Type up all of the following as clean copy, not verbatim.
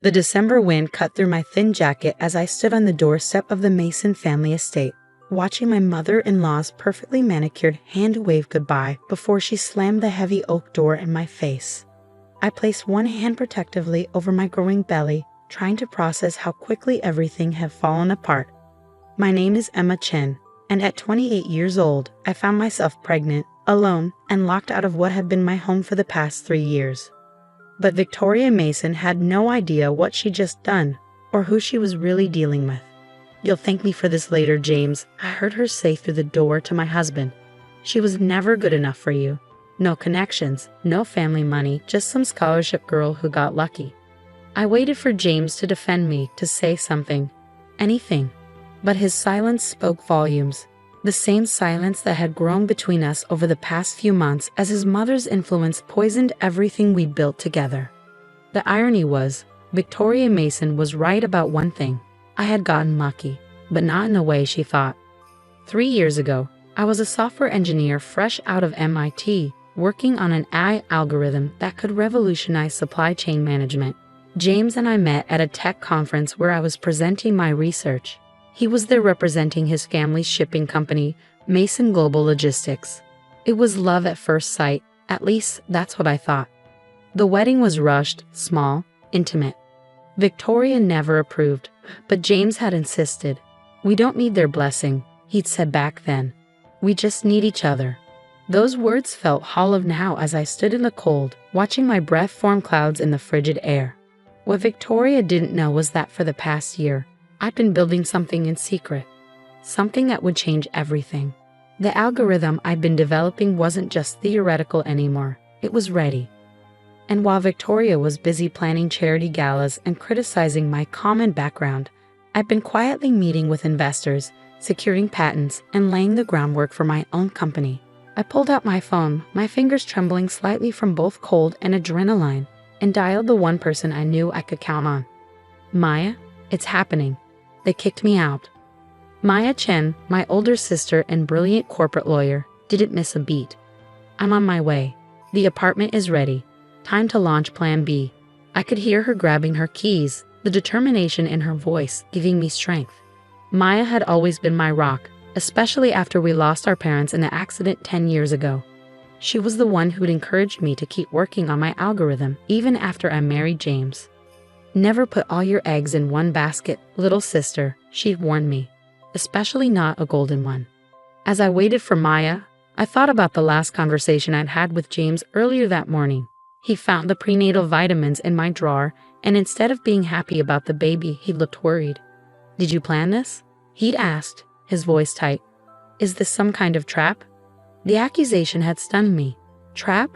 The December wind cut through my thin jacket as I stood on the doorstep of the Mason family estate, watching my mother-in-law's perfectly manicured hand wave goodbye before she slammed the heavy oak door in my face. I placed one hand protectively over my growing belly, trying to process how quickly everything had fallen apart. My name is Emma Chen, and at 28 years old, I found myself pregnant, alone, and locked out of what had been my home for the past 3 years. But Victoria Mason had no idea what she'd just done, or who she was really dealing with. "You'll thank me for this later, James," I heard her say through the door to my husband. "She was never good enough for you. No connections, no family money, just some scholarship girl who got lucky." I waited for James to defend me, to say something. Anything. But his silence spoke volumes. The same silence that had grown between us over the past few months as his mother's influence poisoned everything we'd built together. The irony was, Victoria Mason was right about one thing. I had gotten lucky, but not in the way she thought. 3 years ago, I was a software engineer fresh out of MIT, working on an AI algorithm that could revolutionize supply chain management. James and I met at a tech conference where I was presenting my research. He was there representing his family's shipping company, Mason Global Logistics. It was love at first sight, at least that's what I thought. The wedding was rushed, small, intimate. Victoria never approved, but James had insisted. "We don't need their blessing," he'd said back then. "We just need each other." Those words felt hollow now as I stood in the cold, watching my breath form clouds in the frigid air. What Victoria didn't know was that for the past year, I'd been building something in secret. Something that would change everything. The algorithm I'd been developing wasn't just theoretical anymore, it was ready. And while Victoria was busy planning charity galas and criticizing my common background, I'd been quietly meeting with investors, securing patents, and laying the groundwork for my own company. I pulled out my phone, my fingers trembling slightly from both cold and adrenaline, and dialed the one person I knew I could count on. "Maya, it's happening." They kicked me out. Maya Chen, my older sister and brilliant corporate lawyer, didn't miss a beat. "I'm on my way. The apartment is ready. Time to launch Plan B." I could hear her grabbing her keys, the determination in her voice giving me strength. Maya had always been my rock, especially after we lost our parents in the accident 10 years ago. She was the one who'd encouraged me to keep working on my algorithm even after I married James. "Never put all your eggs in one basket, little sister," she'd warned me, especially not a golden one. As I waited for Maya, I thought about the last conversation I'd had with James earlier that morning. He found the prenatal vitamins in my drawer, and instead of being happy about the baby, he looked worried. "Did you plan this?" he'd asked, his voice tight. "Is this some kind of trap?" The accusation had stunned me. Trap?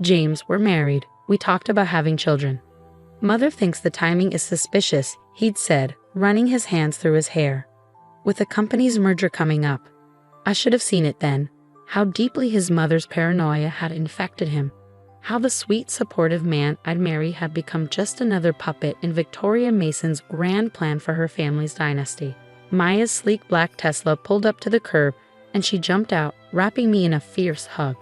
James, we're married. We talked about having children. "Mother thinks the timing is suspicious," he'd said, running his hands through his hair. "With the company's merger coming up." I should have seen it then. How deeply his mother's paranoia had infected him. How the sweet, supportive man I'd marry had become just another puppet in Victoria Mason's grand plan for her family's dynasty. Maya's sleek black Tesla pulled up to the curb, and she jumped out, wrapping me in a fierce hug.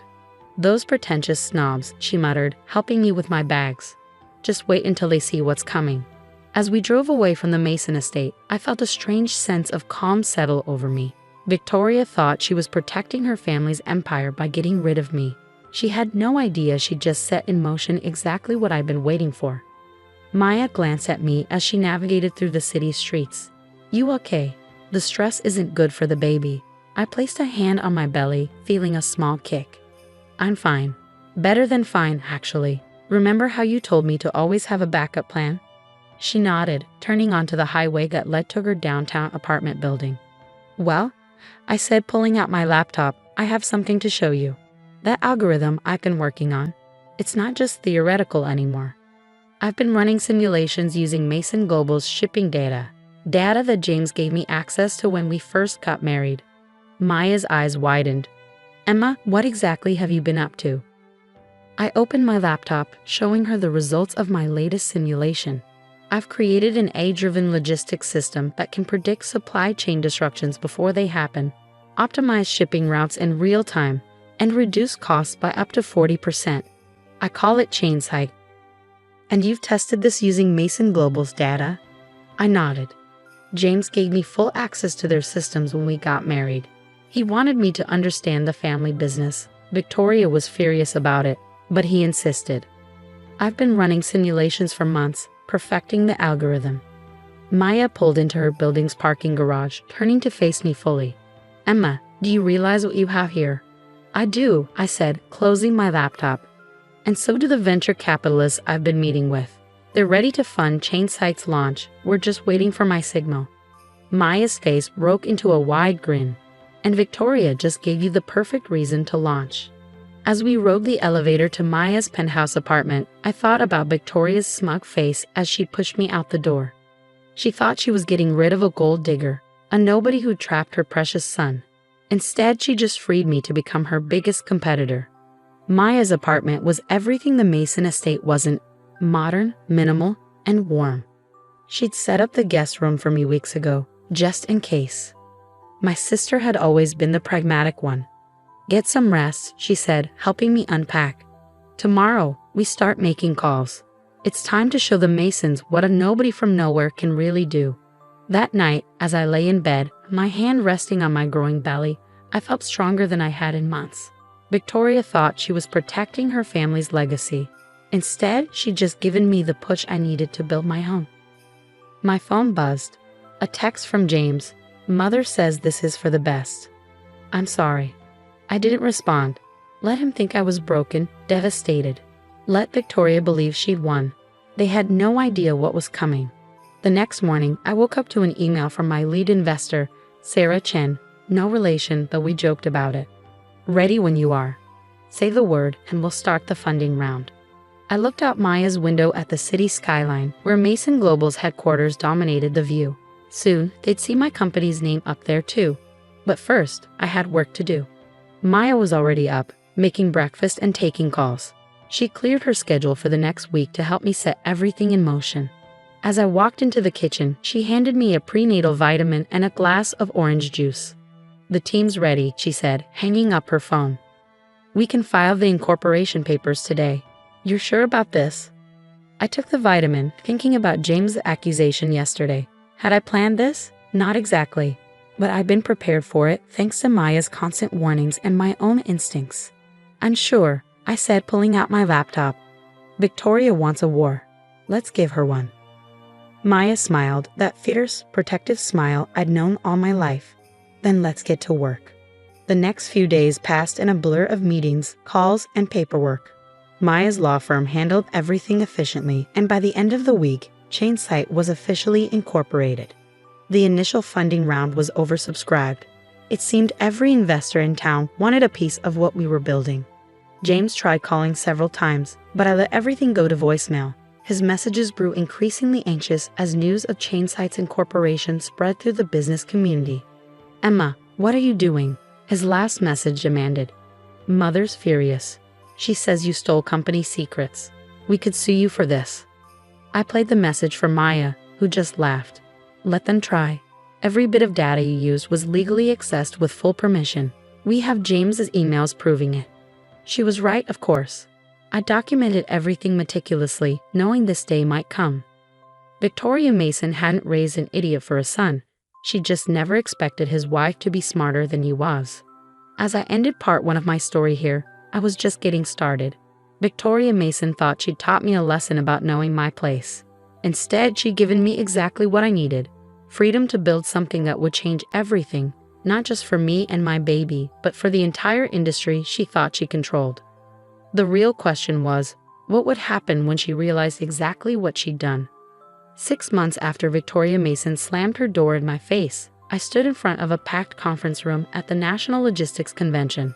"Those pretentious snobs," she muttered, helping me with my bags. "Just wait until they see what's coming." As we drove away from the Mason estate, I felt a strange sense of calm settle over me. Victoria thought she was protecting her family's empire by getting rid of me. She had no idea she'd just set in motion exactly what I'd been waiting for. Maya glanced at me as she navigated through the city streets. "You okay? The stress isn't good for the baby." I placed a hand on my belly, feeling a small kick. "I'm fine. Better than fine, actually. Remember how you told me to always have a backup plan?" She nodded, turning onto the highway that led to her downtown apartment building. "Well," I said, pulling out my laptop, "I have something to show you. That algorithm I've been working on, it's not just theoretical anymore. I've been running simulations using Mason Global's shipping data that James gave me access to when we first got married." Maya's eyes widened. "Emma, what exactly have you been up to?" I opened my laptop, showing her the results of my latest simulation. I've created an AI-driven logistics system that can predict supply chain disruptions before they happen, optimize shipping routes in real time, and reduce costs by up to 40%. I call it Chainsight. And you've tested this using Mason Global's data? I nodded. James gave me full access to their systems when we got married. He wanted me to understand the family business. Victoria was furious about it, but he insisted. I've been running simulations for months, perfecting the algorithm. Maya pulled into her building's parking garage, turning to face me fully. Emma, do you realize what you have here? I do, I said, closing my laptop. And so do the venture capitalists I've been meeting with. They're ready to fund Chainsight's launch. We're just waiting for my signal. Maya's face broke into a wide grin. And Victoria just gave you the perfect reason to launch. As we rode the elevator to Maya's penthouse apartment, I thought about Victoria's smug face as she pushed me out the door. She thought she was getting rid of a gold digger, a nobody who trapped her precious son. Instead, she just freed me to become her biggest competitor. Maya's apartment was everything the Mason estate wasn't: modern, minimal, and warm. She'd set up the guest room for me weeks ago, just in case. My sister had always been the pragmatic one. Get some rest, she said, helping me unpack. Tomorrow, we start making calls. It's time to show the Masons what a nobody from nowhere can really do. That night, as I lay in bed, my hand resting on my growing belly, I felt stronger than I had in months. Victoria thought she was protecting her family's legacy. Instead, she'd just given me the push I needed to build my home. My phone buzzed. A text from James. Mother says this is for the best. I'm sorry. I didn't respond. Let him think I was broken, devastated. Let Victoria believe she'd won. They had no idea what was coming. The next morning, I woke up to an email from my lead investor, Sarah Chen. No relation, but we joked about it. Ready when you are. Say the word, and we'll start the funding round. I looked out Maya's window at the city skyline, where Mason Global's headquarters dominated the view. Soon, they'd see my company's name up there too. But first, I had work to do. Maya was already up, making breakfast and taking calls. She cleared her schedule for the next week to help me set everything in motion. As I walked into the kitchen, she handed me a prenatal vitamin and a glass of orange juice. The team's ready, she said, hanging up her phone. We can file the incorporation papers today. You're sure about this? I took the vitamin, thinking about James' accusation yesterday. Had I planned this? Not exactly. But I'd been prepared for it thanks to Maya's constant warnings and my own instincts. I'm sure, I said, pulling out my laptop. Victoria wants a war. Let's give her one. Maya smiled, that fierce, protective smile I'd known all my life. Then let's get to work. The next few days passed in a blur of meetings, calls, and paperwork. Maya's law firm handled everything efficiently, and by the end of the week, Chainsight was officially incorporated. The initial funding round was oversubscribed. It seemed every investor in town wanted a piece of what we were building. James tried calling several times, but I let everything go to voicemail. His messages grew increasingly anxious as news of Chainsight's incorporation spread through the business community. Emma, what are you doing? His last message demanded. Mother's furious. She says you stole company secrets. We could sue you for this. I played the message for Maya, who just laughed. Let them try. Every bit of data you used was legally accessed with full permission. We have James's emails proving it. She was right, of course. I documented everything meticulously, knowing this day might come. Victoria Mason hadn't raised an idiot for a son. She just never expected his wife to be smarter than he was. As I ended part one of my story here, I was just getting started. Victoria Mason thought she'd taught me a lesson about knowing my place. Instead, she'd given me exactly what I needed: freedom to build something that would change everything, not just for me and my baby, but for the entire industry she thought she controlled. The real question was, what would happen when she realized exactly what she'd done? 6 months after Victoria Mason slammed her door in my face, I stood in front of a packed conference room at the National Logistics Convention.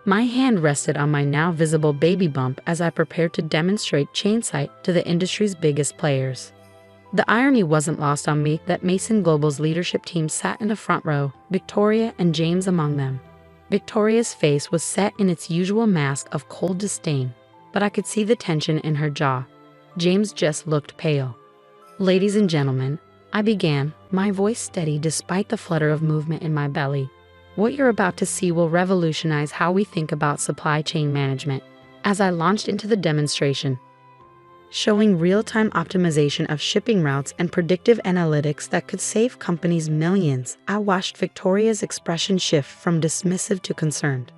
My hand rested on my now visible baby bump as I prepared to demonstrate Chainsight to the industry's biggest players. The irony wasn't lost on me that Mason Global's leadership team sat in the front row, Victoria and James among them. Victoria's face was set in its usual mask of cold disdain, but I could see the tension in her jaw. James just looked pale. Ladies and gentlemen, I began, my voice steady despite the flutter of movement in my belly. What you're about to see will revolutionize how we think about supply chain management. As I launched into the demonstration, showing real-time optimization of shipping routes and predictive analytics that could save companies millions. I watched Victoria's expression shift from dismissive to concerned.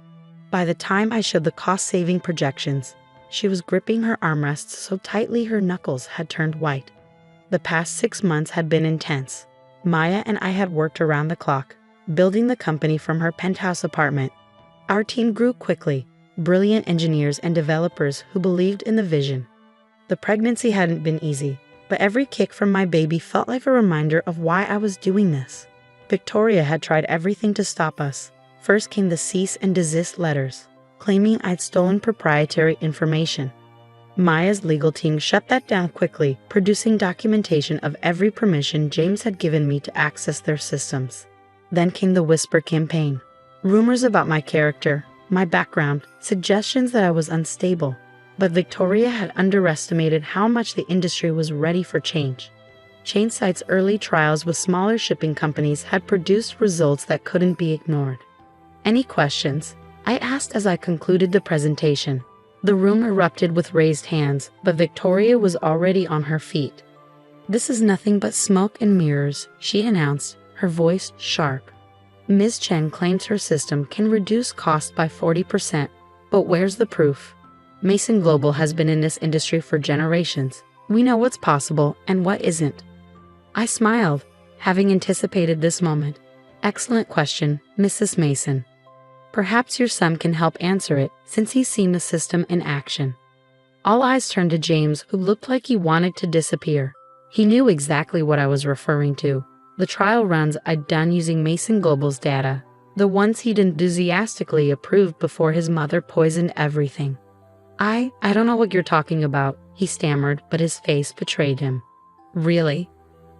By the time I showed the cost-saving projections, she was gripping her armrests so tightly her knuckles had turned white. The past 6 months had been intense. Maya and I had worked around the clock, building the company from her penthouse apartment. Our team grew quickly, brilliant engineers and developers who believed in the vision. The pregnancy hadn't been easy, but every kick from my baby felt like a reminder of why I was doing this. Victoria had tried everything to stop us. First came the cease and desist letters, claiming I'd stolen proprietary information. Maya's legal team shut that down quickly, producing documentation of every permission James had given me to access their systems. Then came the whisper campaign. Rumors about my character, my background, suggestions that I was unstable. But Victoria had underestimated how much the industry was ready for change. Chainsight's early trials with smaller shipping companies had produced results that couldn't be ignored. Any questions? I asked as I concluded the presentation. The room erupted with raised hands, but Victoria was already on her feet. "This is nothing but smoke and mirrors," she announced, her voice sharp. "Ms. Chen claims her system can reduce costs by 40%, but where's the proof? Mason Global has been in this industry for generations. We know what's possible and what isn't." I smiled, having anticipated this moment. "Excellent question, Mrs. Mason. Perhaps your son can help answer it, since he's seen the system in action." All eyes turned to James, who looked like he wanted to disappear. He knew exactly what I was referring to. The trial runs I'd done using Mason Global's data, the ones he'd enthusiastically approved before his mother poisoned everything. I don't know what you're talking about," he stammered, but his face betrayed him. "Really?"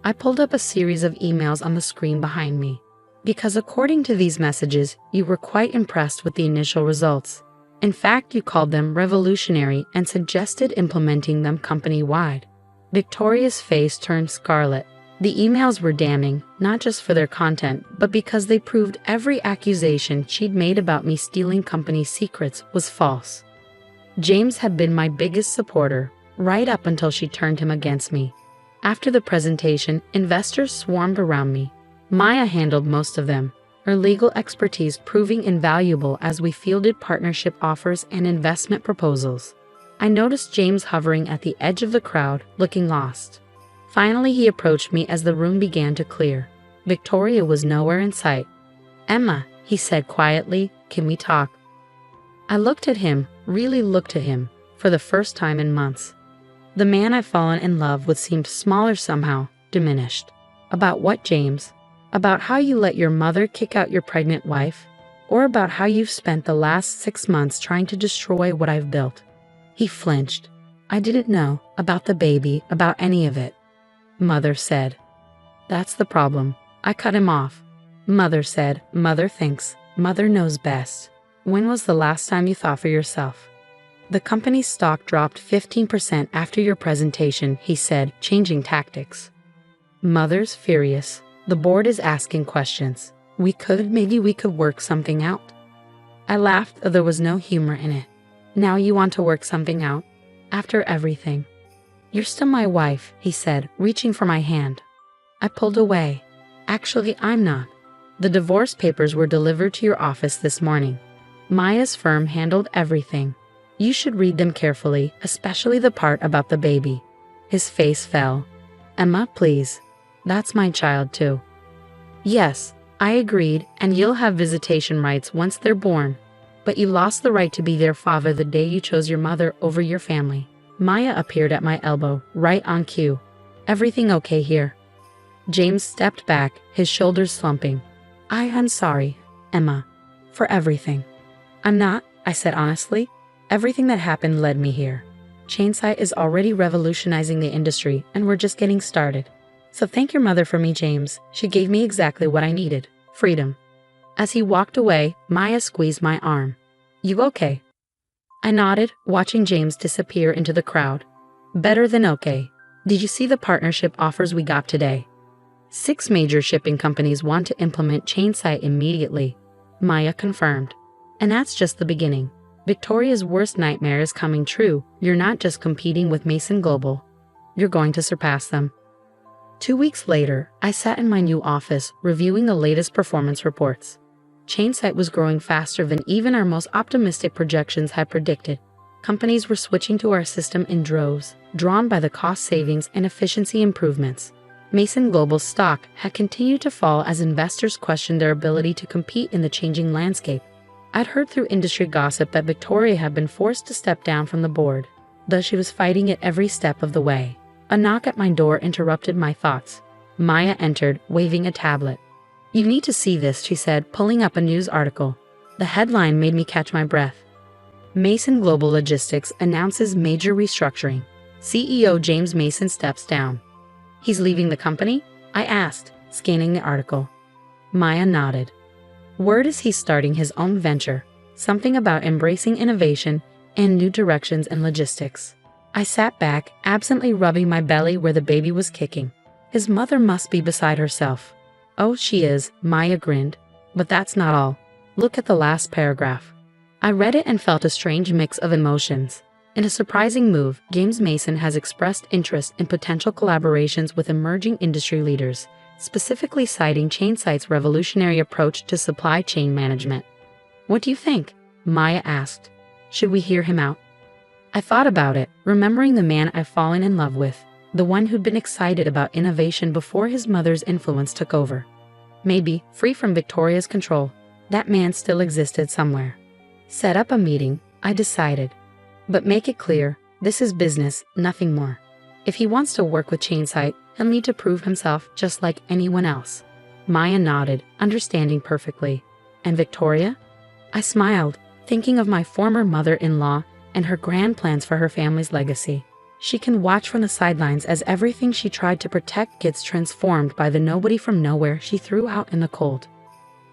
I pulled up a series of emails on the screen behind me. "Because according to these messages, you were quite impressed with the initial results. In fact, you called them revolutionary and suggested implementing them company-wide." Victoria's face turned scarlet. The emails were damning, not just for their content, but because they proved every accusation she'd made about me stealing company secrets was false. James had been my biggest supporter, right up until she turned him against me. After the presentation, investors swarmed around me. Maya handled most of them, her legal expertise proving invaluable as we fielded partnership offers and investment proposals. I noticed James hovering at the edge of the crowd, looking lost. Finally, he approached me as the room began to clear. Victoria was nowhere in sight. "Emma," he said quietly, "can we talk?" I looked at him, really looked at him, for the first time in months. The man I'd fallen in love with seemed smaller somehow, diminished. "About what, James? About how you let your mother kick out your pregnant wife? Or about how you've spent the last 6 months trying to destroy what I've built?" He flinched. "I didn't know about the baby, about any of it." Mother said. "That's the problem." I cut him off. Mother said, "Mother thinks, Mother knows best. When was the last time you thought for yourself?" "The company's stock dropped 15% after your presentation," he said, changing tactics. Mother's furious. "The board is asking questions. Maybe we could work something out." I laughed, though there was no humor in it. "Now you want to work something out? After everything?" "You're still my wife," he said, reaching for my hand. I pulled away. "Actually, I'm not. The divorce papers were delivered to your office this morning. Maya's firm handled everything. You should read them carefully, especially the part about the baby." His face fell. "Emma, please. That's my child too." "Yes," I agreed, "and you'll have visitation rights once they're born. But you lost the right to be their father the day you chose your mother over your family." Maya appeared at my elbow, right on cue. "Everything okay here?" James stepped back, his shoulders slumping. I'm sorry, Emma, for everything." "I'm not," I said honestly. "Everything that happened led me here. Chainsight is already revolutionizing the industry, and we're just getting started. So thank your mother for me, James. She gave me exactly what I needed, freedom." As he walked away, Maya squeezed my arm. "You okay?" I nodded, watching James disappear into the crowd. "Better than okay. Did you see the partnership offers we got today? 6 major shipping companies want to implement Chainsight immediately," Maya confirmed. "And that's just the beginning. Victoria's worst nightmare is coming true. You're not just competing with Mason Global. You're going to surpass them. 2 weeks later, I sat in my new office, reviewing the latest performance reports. Chainsight was growing faster than even our most optimistic projections had predicted. Companies were switching to our system in droves, drawn by the cost savings and efficiency improvements. Mason Global's stock had continued to fall as investors questioned their ability to compete in the changing landscape. I'd heard through industry gossip that Victoria had been forced to step down from the board, though she was fighting it every step of the way. A knock at my door interrupted my thoughts. Maya entered, waving a tablet. "You need to see this," she said, pulling up a news article. The headline made me catch my breath. Mason Global Logistics announces major restructuring. CEO James Mason steps down. "He's leaving the company?" I asked, scanning the article. Maya nodded. Word is he's starting his own venture, something about embracing innovation and new directions in logistics. I sat back, absently rubbing my belly where the baby was kicking. His mother must be beside herself. "Oh, she is," Maya grinned. "But that's not all. Look at the last paragraph." I read it and felt a strange mix of emotions. In a surprising move, James Mason has expressed interest in potential collaborations with emerging industry leaders, specifically citing Chainsight's revolutionary approach to supply chain management. "What do you think?" Maya asked. "Should we hear him out?" I thought about it, remembering the man I've fallen in love with, the one who'd been excited about innovation before his mother's influence took over. Maybe, free from Victoria's control, that man still existed somewhere. Set up a meeting, I decided. But make it clear, this is business, nothing more. If he wants to work with Chainsight, he'll need to prove himself just like anyone else. Maya nodded, understanding perfectly. And Victoria? I smiled, thinking of my former mother-in-law and her grand plans for her family's legacy. She can watch from the sidelines as everything she tried to protect gets transformed by the nobody from nowhere she threw out in the cold.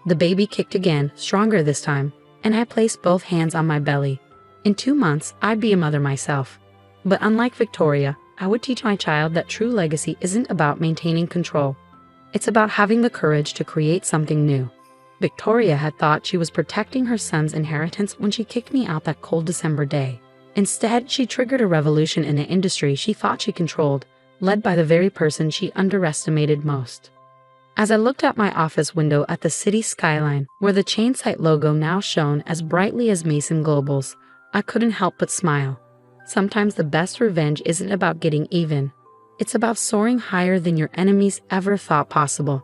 The baby kicked again, stronger this time, and I placed both hands on my belly. In 2 months, I'd be a mother myself. But unlike Victoria, I would teach my child that true legacy isn't about maintaining control. It's about having the courage to create something new. Victoria had thought she was protecting her son's inheritance when she kicked me out that cold December day. Instead, she triggered a revolution in the industry she thought she controlled, led by the very person she underestimated most. As I looked out my office window at the city skyline, where the Chainsight logo now shone as brightly as Mason Global's, I couldn't help but smile. Sometimes the best revenge isn't about getting even. It's about soaring higher than your enemies ever thought possible.